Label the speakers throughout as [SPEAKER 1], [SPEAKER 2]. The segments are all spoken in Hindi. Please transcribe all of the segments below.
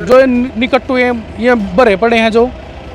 [SPEAKER 1] जो निकट्टू ये भरे पड़े हैं जो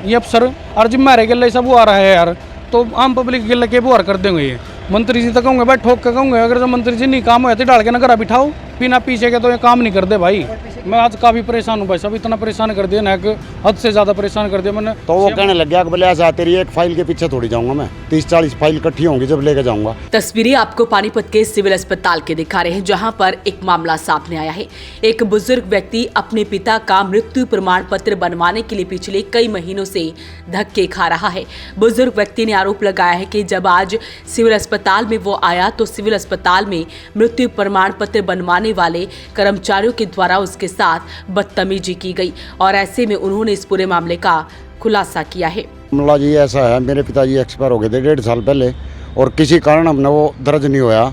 [SPEAKER 1] ये अफसर और जिम्मेदारी के लिए सब वो आ रहा है यार, तो आम पब्लिक के लिए व्यवहार कर देंगे ये। मंत्री जी तो कहूँगे भाई ठोक के कहूँगे, अगर जो मंत्री जी नहीं काम हुआ तो डाल के ना घर बिठाओ, बिना पीछे के तो ये काम नहीं कर दे भाई। मैं आज काफ़ी परेशान हूँ भाई साहब, इतना परेशान कर दिया ना कि हद से ज़्यादा परेशान कर दिया मैंने।
[SPEAKER 2] तो वो कहने लग गया कि बोले ऐसा तेरी एक फाइल के पीछे थोड़ी जाऊंगा मैं, 30-40 फाइल इकट्ठी होंगी जब लेके जाऊंगा।
[SPEAKER 3] तस्वीरें आपको पानीपत के सिविल अस्पताल के दिखा रहे हैं, जहां पर एक मामला सामने आया है। एक बुजुर्ग व्यक्ति अपने पिता का मृत्यु प्रमाण पत्र बनवाने के लिए पिछले कई महीनों से धक्के खा रहा है। बुजुर्ग व्यक्ति ने आरोप लगाया है कि जब आज सिविल अस्पताल में वो आया तो सिविल अस्पताल में मृत्यु प्रमाण पत्र बनवाने वाले कर्मचारियों के द्वारा उसके साथ बदतमीजी की गई और ऐसे में उन्होंने इस पूरे मामले का खुलासा किया है।
[SPEAKER 2] मामला जी ऐसा है, मेरे पिताजी एक्सपायर हो गए थे 1.5 साल पहले और किसी कारण हमने वो दर्ज नहीं होया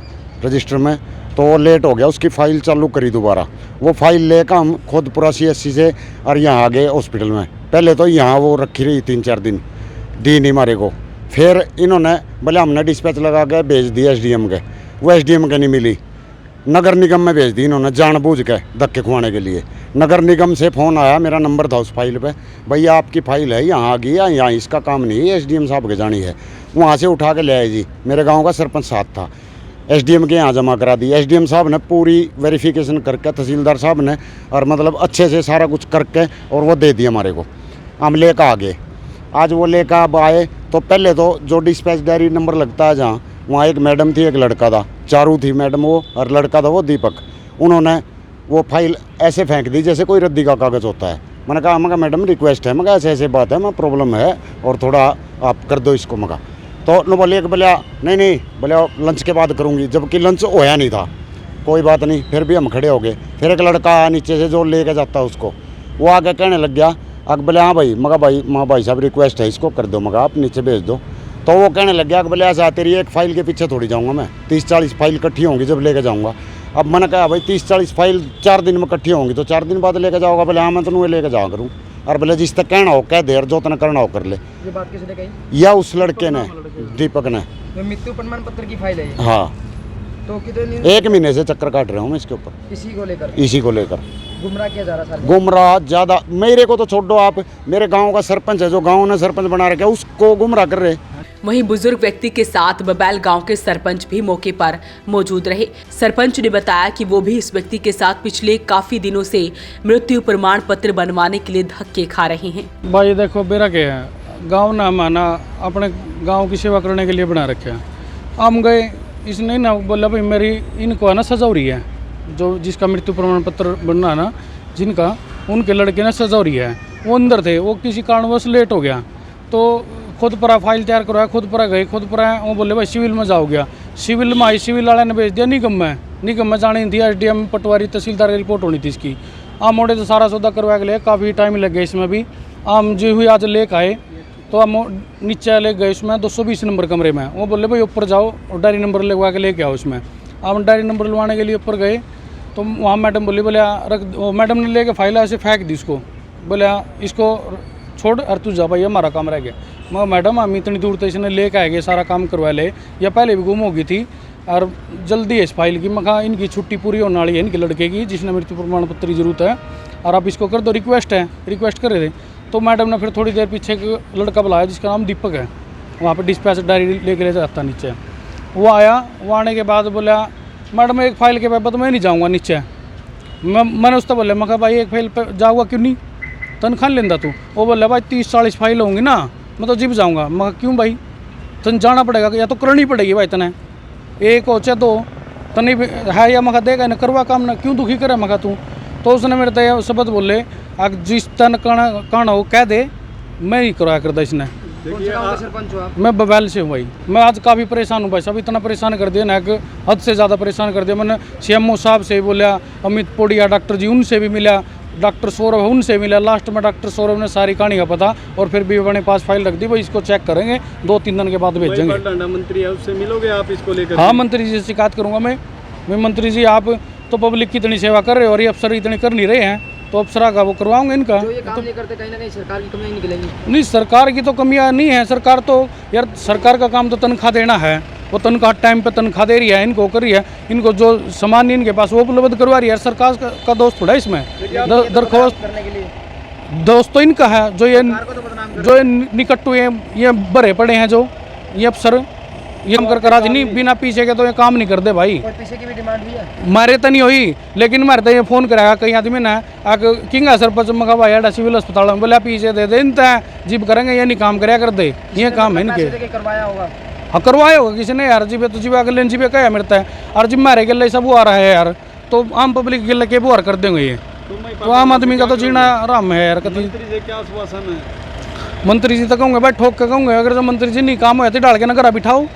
[SPEAKER 2] रजिस्टर में, तो वो लेट हो गया। उसकी फ़ाइल चालू करी दोबारा, वो फाइल लेकर हम खुद पूरा CSC से और यहाँ आ गए हॉस्पिटल में। पहले तो यहाँ वो रखी रही 3-4 दिन, दी नहीं हमारे को। फिर इन्होंने बोले हमने डिस्पैच लगा के भेज दी SDM के, वो SDM के नहीं मिली, नगर निगम में भेज दी इन्होंने जानबूझ के धक्के खुआने के लिए। नगर निगम से फ़ोन आया, मेरा नंबर था उस फाइल पे, भैया आपकी फ़ाइल है यहाँ आ गई है, यहाँ इसका काम नहीं है, SDM साहब के जानी है। वहाँ से उठा के ले आए जी, मेरे गांव का सरपंच साथ था, SDM के यहाँ जमा करा दी। SDM साहब ने पूरी वेरिफिकेशन करके, तहसीलदार साहब ने और मतलब अच्छे से सारा कुछ करके और वो दे दिया हमारे को। हम लेकर आ गए, आज वो लेकर अब आए तो पहले तो जो डिस्पैच डायरी नंबर लगता है जहाँ, वहाँ एक मैडम थी, एक लड़का था, चारू थी मैडम वो, और लड़का था वो दीपक। उन्होंने वो फाइल ऐसे फेंक दी जैसे कोई रद्दी का कागज़ होता है। मैंने कहा मैडम रिक्वेस्ट है, मैं ऐसे ऐसे बात है, मैं प्रॉब्लम है और थोड़ा आप कर दो इसको। मगा तो न बोले बोले नहीं बोले लंच के बाद करूँगी, जबकि लंच होया नहीं था। कोई बात नहीं, फिर भी हम खड़े हो गए। फिर एक लड़का आया नीचे से जो लेके जाता उसको, वो आके कहने लग गया, अब बोले हाँ भाई, मगा भाई साहब रिक्वेस्ट है इसको कर दो, मगा आप नीचे भेज दो। तो वो कहने लग गया कि बोले ऐसा तेरी एक फाइल के पीछे थोड़ी जाऊंगा मैं, 30-40 फाइल इकट्ठी होंगी जब लेके जाऊंगा। अब मैंने कहा भाई 30-40 फाइल 4 दिन में इकट्ठी होंगी तो 4 दिन बाद लेके जाओगा। बोले हाँ मैं तो नहीं लेके जाया करूँ, और बोले जिस तक कहना हो कह दे और जो तना करना हो कर ले।
[SPEAKER 4] ये बात किसने कही?
[SPEAKER 2] या उस लड़के ने, दीपक ने।
[SPEAKER 4] तो मृत्यु प्रमाण पत्र की फाइल है?
[SPEAKER 2] हाँ।
[SPEAKER 4] तो कितने
[SPEAKER 2] 1 महीने से चक्कर काट रहा हूँ मैं इसके ऊपर, इसी को लेकर
[SPEAKER 4] गुमराह किया जा रहा है।
[SPEAKER 2] गुमराह ज़्यादा, मेरे को तो छोड़ दो आप, मेरे गाँव का सरपंच है जो गाँव ने सरपंच बना रखा है उसको गुमराह कर रहे।
[SPEAKER 3] वहीं बुजुर्ग व्यक्ति के साथ बबैल गांव के सरपंच भी मौके पर मौजूद रहे। सरपंच ने बताया कि वो भी इस व्यक्ति के साथ पिछले काफी दिनों से मृत्यु प्रमाण पत्र बनवाने के लिए धक्के खा रहे हैं।
[SPEAKER 1] भाई देखो मेरा क्या है, गांव ना माना अपने गांव की सेवा करने के लिए बना रखे हैं। हम गए, इसने ना बोला भाई मेरी इनको है ना सजा हो रही है, जो जिसका मृत्यु प्रमाण पत्र बनना ना जिनका, उनके लड़के ने सजा हो रही है। वो अंदर थे, वो किसी कारणवश लेट हो गया तो खुद पर फाइल तैयार करवाया, खुद पर गए, खुद पर वो बोले भाई सिविल में जाओ गया। सिविल में आई, सिविल वाले ने भेज दिया निगम में जानी थी, SDM पटवारी तहसीलदार की रिपोर्ट होनी थी इसकी। आम मोड़े तो सारा सौदा करवा के लिए काफ़ी टाइम लग गया इसमें भी। आम जो हुई आज लेकर आए तो हम नीचे ले गए उसमें 220 नंबर कमरे में। वो बोले भाई ऊपर जाओ और डायरी नंबर लगवा के लेके आओ उसमें। हम डायरी नंबर लगवाने के लिए ऊपर गए तो वहाँ मैडम बोली, बोले रख, मैडम ने लेके फाइल ऐसे फेंक दी उसको, बोले इसको छोड़ और तू जा भाई हमारा काम रह गया। मगर मैडम हम इतनी दूर तो इसने लेके आएंगे, सारा काम करवा ले, या पहले भी गुम हो गई थी और जल्दी है इस फाइल की। मैं इनकी छुट्टी पूरी होने वाली है इनके लड़के की, जिसने मृत्यु प्रमाण पत्र की जरूरत है और आप इसको कर दो, रिक्वेस्ट कर रहे थे। तो मैडम ने फिर थोड़ी देर पीछे एक लड़का बुलाया जिसका नाम दीपक है, वहाँ पर डिस्पैच डायरी लेके ले जाता नीचे। वो आया, वो आने के बाद बोला मैडम एक फ़ाइल के पेपर तो मैं नहीं जाऊँगा नीचे। मैंने उससे बोला, मैं कहा भाई एक फाइल पर जाऊँगा क्यों नहीं, तनख्वाह लेंदा तू। वो बोला भाई 30-40 फाइल होंगी ना, मैं तो जिप जाऊँगा। मैं क्यों भाई, तन जाना पड़ेगा, या तो करनी पड़ेगी भाई तने, एक हो चाहे 2 तने है, या मखा देगा ना करवा काम ना, क्यों दुखी करे मखा तू। तो उसने मेरे तो शब्द बोले, अगर जिस तन कहना हो कह दे, मैं ही करवाया करता इसने।
[SPEAKER 4] सरपंच हो आप?
[SPEAKER 1] मैं बबैल से हूँ भाई। मैं आज काफ़ी परेशान हूँ भाई साहब, इतना परेशान कर दिया ना कि हद से ज़्यादा परेशान कर दिया। मैंने CMO साहब से बोला, अमित पोड़िया डॉक्टर जी उनसे भी मिला, डॉक्टर सौरभ उनसे मिला। लास्ट में डॉक्टर सौरभ ने सारी कहानी का पता और फिर भी अपने पास फाइल रख दी, भाई इसको चेक करेंगे, 2-3 दिन के बाद भेजेंगे।
[SPEAKER 5] मंत्री है उससे मिलोगे आप इसको लेकर?
[SPEAKER 1] हाँ मंत्री जी से शिकायत करूँगा मैं मंत्री जी आप तो पब्लिक की इतनी सेवा कर रहे हो और ये अफसर इतनी कर नहीं रहे हैं, तो अफसरा का वो करवाऊंगा इनका।
[SPEAKER 4] जो ये काम नहीं करते कहीं ना कहीं सरकार की कमियां निकलेंगी।
[SPEAKER 1] नहीं सरकार की तो कमियां नहीं है, सरकार तो यार सरकार का काम तो तनख्वाह देना है, वो तनख्वाह टाइम पे तनख्वाह दे रही है, इनको कर रही है, इनको जो सामान इनके पास वो उपलब्ध करवा रही है। सरकार का दोष थोड़ा इसमें दरख्वास्त
[SPEAKER 4] करने के लिए
[SPEAKER 1] दोस्त तो इनका है, जो ये निकट्टू ये भरे पड़े हैं, जो ये अफसर ये हम कर आज नहीं, बिना पीछे के तो ये काम नहीं करते भाई।
[SPEAKER 4] कोई पीछे की भी डिमांड हुई है?
[SPEAKER 1] मारे तो नहीं हुई, लेकिन मारे तो ये फोन कराया कई आदमी ने आके किंगा सरपंच मगा भाई अड़ा सिविल अस्पताल में, बोला पीछे दे दे इनता जीप करेंगे, ये नहीं काम कराया कर दे, ये काम है इनके।
[SPEAKER 4] करवाया होगा,
[SPEAKER 1] हाँ करवाया होगा किसी ने यार, जीबे तो जीबे अगले जीबे क्या मिलता है, और जिब मारे गले सब आ रहा है यार, तो आम पब्लिक गिले के बुआर कर देंगे ये, तो आम आदमी का तो जीना आराम है यार। कभी
[SPEAKER 5] मंत्री जी क्या आश्वासन है?
[SPEAKER 1] मंत्री जी तो कहूँगे भाई ठोक के कहूँगे, अगर जो मंत्री जी नहीं काम हुआ तो डाल के ना घरा बिठाओ,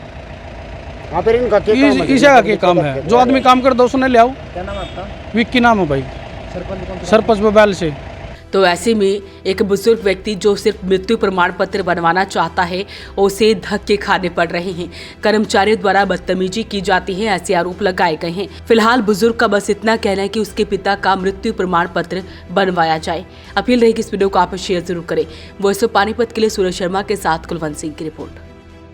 [SPEAKER 2] हाँ फिर इनका
[SPEAKER 1] इसे आगे काम है, जो आदमी काम कर दो उसने ले आओ।
[SPEAKER 4] क्या नाम है आपका?
[SPEAKER 1] विक्की नाम है भाई,
[SPEAKER 4] सरपंच कौन सा?
[SPEAKER 1] सरपंच बबैल से।
[SPEAKER 3] तो ऐसे में एक बुजुर्ग व्यक्ति जो सिर्फ मृत्यु प्रमाण पत्र बनवाना चाहता है, उसे धक्के खाने पड़ रहे हैं। कर्मचारियों द्वारा बदतमीजी की जाती है, ऐसे आरोप लगाए गए हैं। फिलहाल बुजुर्ग का बस इतना कहना है कि उसके पिता का मृत्यु प्रमाण पत्र बनवाया जाए। अपील रहेगी इस वीडियो को आप शेयर जरूर करें। वॉइस ऑफ पानीपत के लिए सूरज शर्मा के साथ कुलवंत सिंह की रिपोर्ट।